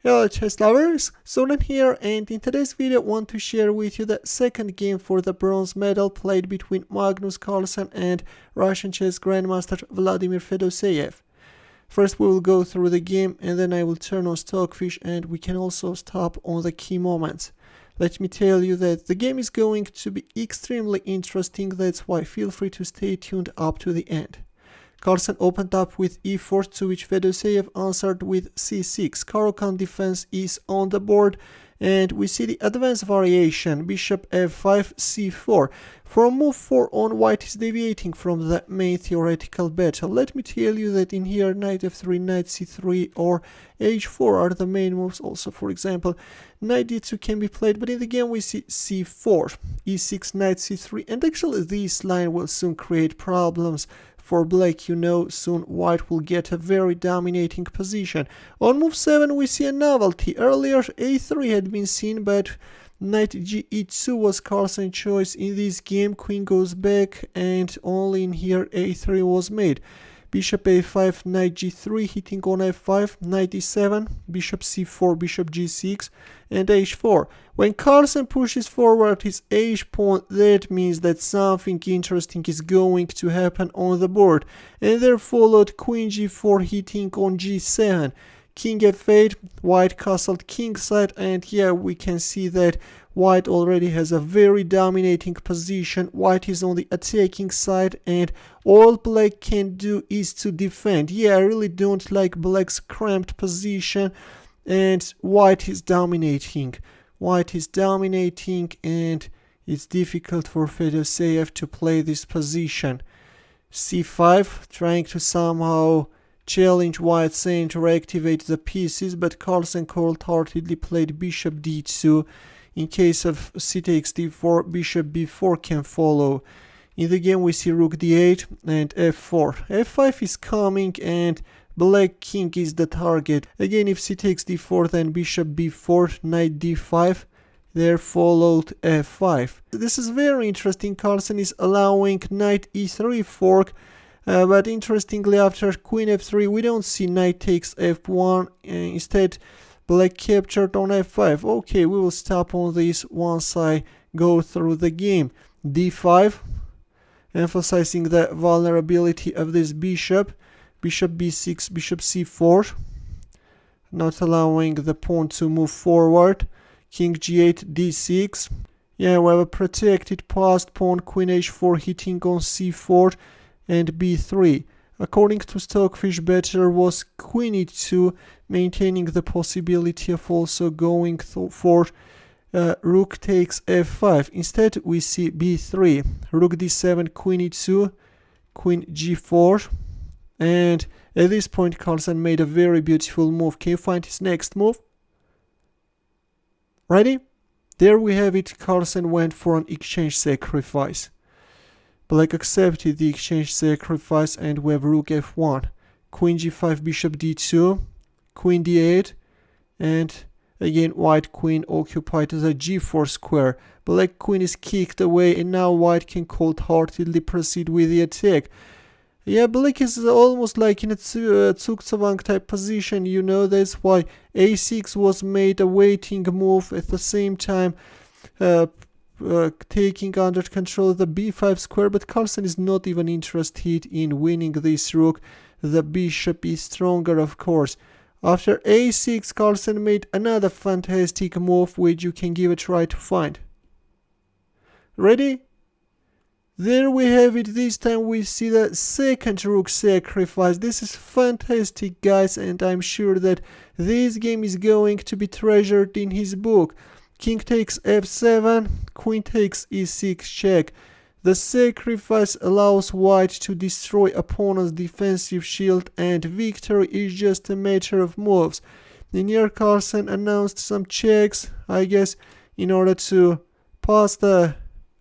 Hello chess lovers, Soren here, and in today's video I want to share with you the second game for the bronze medal played between Magnus Carlsen and Russian chess grandmaster Vladimir Fedoseev. First we will go through the game and then I will turn on Stockfish and we can also stop on the key moments. Let me tell you that the game is going to be extremely interesting, that's why feel free to stay tuned up to the end. Carlsen opened up with e4, to which Fedoseev answered with c6. Caro-Kann defense is on the board, and we see the advanced variation, bishop f5, c4. For move 4 on, white is deviating from the main theoretical battle. Let me tell you that in here knight f3, knight c3 or h4 are the main moves. Also, for example, knight d2 can be played, but in the game we see c4, e6, knight c3, and actually this line will soon create problems for black. You know, soon white will get a very dominating position. On move 7 we see a novelty. Earlier a3 had been seen, but knight ge2 was Carlsen's choice in this game. Queen goes back and only in here a3 was made. Bishop a5, knight g3 hitting on f5, knight e7, bishop c4, bishop g6 and h4. When Carlsen pushes forward his h-pawn, that means that something interesting is going to happen on the board. And there followed queen g4 hitting on g7. King f8, white castled kingside, and yeah, we can see that white already has a very dominating position. White is on the attacking side and all black can do is to defend. Yeah, I really don't like black's cramped position and white is dominating. White is dominating and it's difficult for Fedoseev to play this position. c5, trying to somehow challenge white center, activate the pieces, but Carlsen cold-heartedly played bishop d2. In case of c takes d4, bishop b4 can follow. In the game we see rook d8 and f4. f5 is coming and black king is the target. Again, if c takes d4, then bishop b4, knight d5. There followed f5. This is very interesting. Carlsen is allowing knight e3 fork. But interestingly, after queen f3 we don't see knight takes f1, instead black captured on f5. Okay, we will stop on this once I go through the game. d5, emphasizing the vulnerability of this bishop. Bishop b6, bishop c4, not allowing the pawn to move forward. King g8, d6. Yeah, we have a protected passed pawn, queen h4 hitting on c4 and b3. According to Stockfish, better was queen e2, maintaining the possibility of also going for rook takes f5. Instead we see b3, rook d7, queen e2, queen g4, and at this point Carlsen made a very beautiful move. Can you find his next move? Ready? There we have it. Carlsen went for an exchange sacrifice. Black accepted the exchange sacrifice and we have rook f1, queen g5, bishop d2, queen d8, and again white queen occupied the g4 square. Black queen is kicked away and now white can cold-heartedly proceed with the attack. Yeah, black is almost like in a Zugzwang type position, you know, that's why a6 was made a waiting move, at the same time taking under control the b5 square, but Carlsen is not even interested in winning this rook. The bishop is stronger, of course. After a6, Carlsen made another fantastic move which you can give a try to find. Ready? There we have it. This time we see the second rook sacrifice. This is fantastic, guys, and I'm sure that this game is going to be treasured in his book. King takes f7, queen takes e6 check. The sacrifice allows white to destroy opponent's defensive shield and victory is just a matter of moves. In here Carlsen announced some checks, I guess, in order to pass the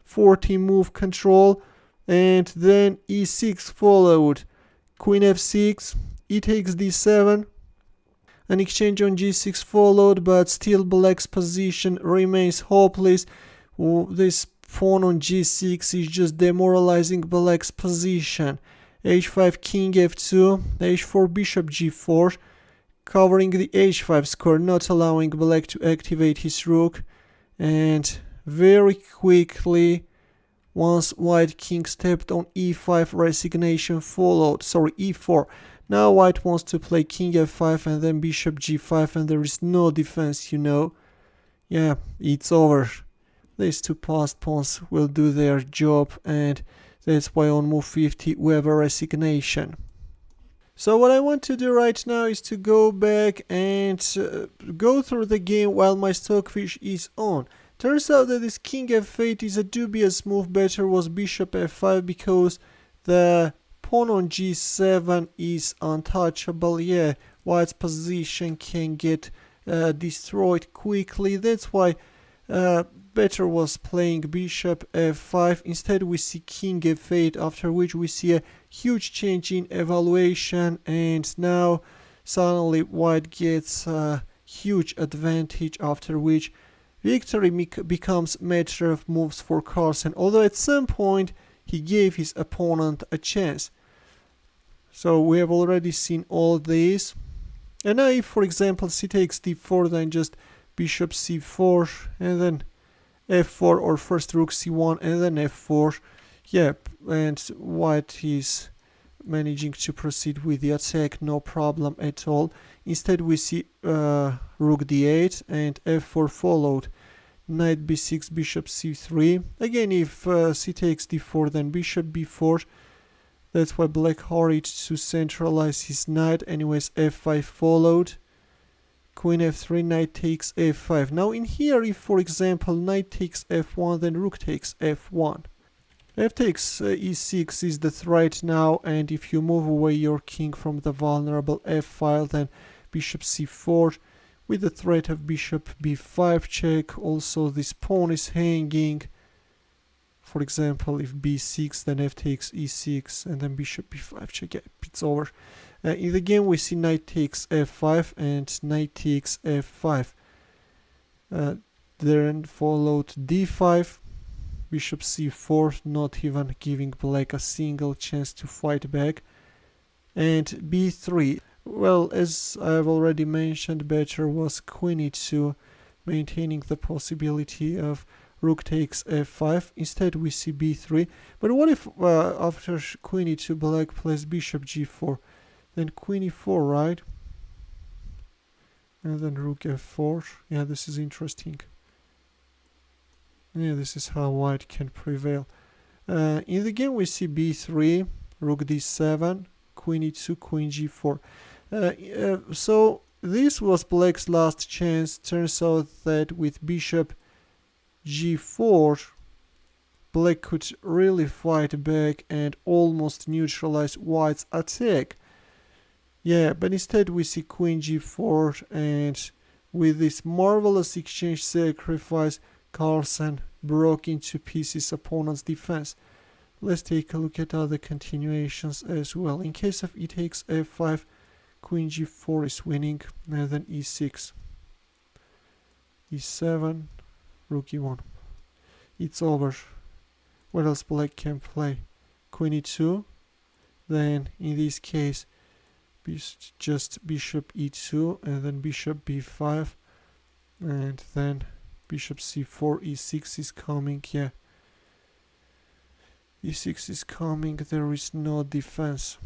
40 move control, and then e6 followed. Queen f6, e takes d7. An exchange on g6 followed, but still black's position remains hopeless. This pawn on g6 is just demoralizing black's position. h5 king f2, h4 bishop g4, covering the h5 square, not allowing black to activate his rook. And very quickly, once white king stepped on e5, resignation followed. Sorry, e4. Now white wants to play king f5 and then bishop g5, and there is no defense, you know. Yeah, it's over. These two passed pawns will do their job, and that's why on move 50 we have a resignation. So what I want to do right now is to go back and go through the game while my stockfish is on. Turns out that this king f8 is a dubious move. Better was bishop f5 because the pawn on g7 is untouchable. Yeah, white's position can get destroyed quickly. That's why better was playing bishop f5. Instead we see king f8, after which we see a huge change in evaluation, and now suddenly white gets a huge advantage, after which victory becomes matter of moves for Carlsen, although at some point he gave his opponent a chance. So we have already seen all this. And now if, for example, c takes d4, then just bishop c4 and then f4, or first rook c1 and then f4. Yep, and white is managing to proceed with the attack, no problem at all. Instead we see rook d8 and f4 followed. Knight b6, bishop c3. Again, if c takes d4, then bishop b4. That's why black hurried to centralize his knight. Anyways, f5 followed. Queen f3, knight takes f5. Now in here, if for example knight takes f1, then rook takes f1. F takes e6 is the threat now, and if you move away your king from the vulnerable f file, then bishop c4 with the threat of bishop b5 check. Also this pawn is hanging. For example, if b6, then f takes e6 and then bishop b5 check. Yeah, it's over. In the game we see knight takes f5 and knight takes f5. Then followed d5, bishop c4, not even giving black a single chance to fight back, and b3. Well, as I've already mentioned, better was queen e2, maintaining the possibility of rook takes f5. Instead we see b3. But what if after queen e2 black plays bishop g4, then queen e4, right? And then rook f4. Yeah, this is interesting. Yeah, this is how white can prevail. In the game we see b3, rook d7, queen e2, queen g4. So this was black's last chance. Turns out that with bishop g4, black could really fight back and almost neutralize white's attack. Yeah, but instead we see queen g4, and with this marvelous exchange sacrifice, Carlsen broke into pieces opponent's defense. Let's take a look at other continuations as well. In case of e takes f5, queen g4 is winning, and then e6, e7, rook e1. It's over. What else black can play? Queen e2, then in this case just bishop e2 and then bishop b5, and then bishop c4, e6 is coming. Yeah, e6 is coming. There is no defense.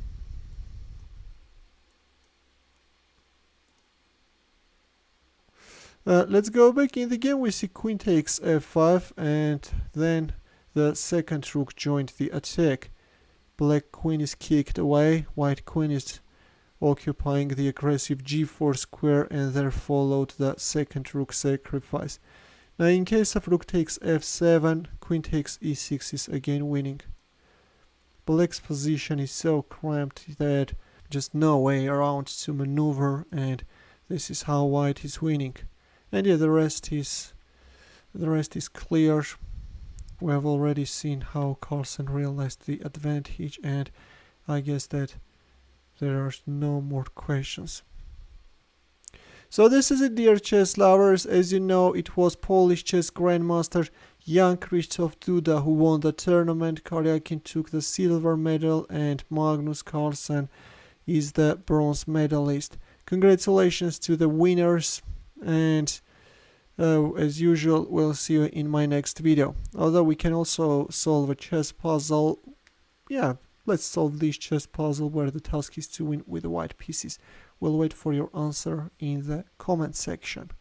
Let's go back in the game. We see queen takes f5, and then the second rook joined the attack. Black queen is kicked away. White queen is occupying the aggressive g4 square, and there followed the second rook sacrifice. Now in case of rook takes f7, queen takes e6 is again winning. Black's position is so cramped that just no way around to maneuver, and this is how white is winning. And yeah, the rest is clear. We have already seen how Carlsen realized the advantage, and I guess that there are no more questions. So this is it, dear chess lovers. As you know, it was Polish chess grandmaster Jan Krzysztof Duda who won the tournament. Caro-Kann took the silver medal, and Magnus Carlsen is the bronze medalist. Congratulations to the winners, and as usual, we'll see you in my next video. Although we can also solve a chess puzzle. Yeah, let's solve this chess puzzle where the task is to win with the white pieces. We'll wait for your answer in the comment section.